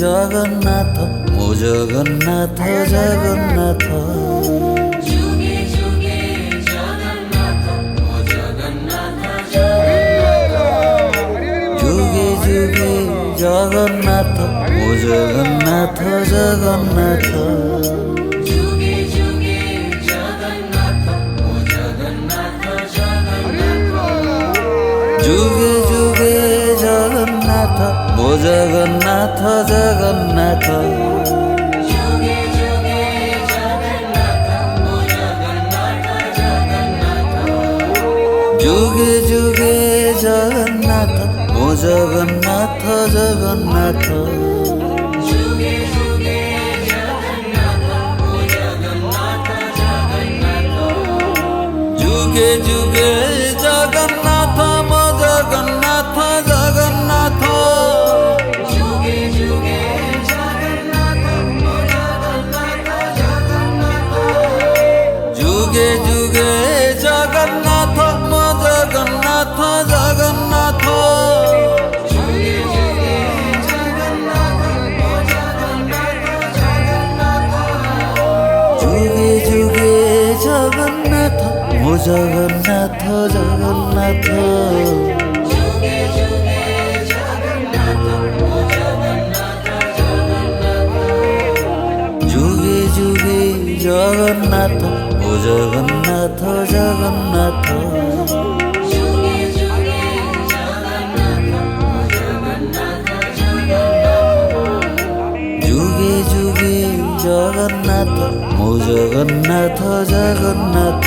জগন্নাথ মো জগন্নাথ জগন্নাথ যুগে যুগে জগন্নাথ মো জগন্নাথ জগন্নাথ যুগে যুগে জগন্নাথ মো জগন্নাথ জগন্নাথ যুগে যুগে জগন্নাথ মো জগন্নাথ জগন্নাথ যুগে যুগে জগন্নাথ মো জগন্নাথ জগন্নাথ যুগে যুগে জগন্নাথ মো জগন্নাথ জগন্নাথ যুগে যুগে জগন্নাথ মো জগন্নাথ জগন্নাথ যুগে যুগে জগন্নাথ মো জগন্নাথ জগন্নাথ যুগে যুগে জগন্নাথ মো জগন্নাথ জগন্নাথ যুগে যুগে জগন্নাথ মো জগন্নাথ জগন্নাথ যুগে যুগে জগন্নাথ মো জগন্নাথ জগন্নাথ যুগে যুগে জগন্নাথ মো জগন্নাথ জগন্নাথ যুগে যুগে জগন্নাথ মো জগন্নাথ জগন্নাথ যুগে যুগে জগন্নাথ মো জগন্নাথ জগন্নাথ যুগে যুগে জগন্নাথ মো জগন্নাথ জগন্নাথ যুগে যুগে জগন্নাথ মো জগন্নাথ জগন্নাথ যুগে যুগে জগন্নাথ মো জগন্নাথ জগন্নাথ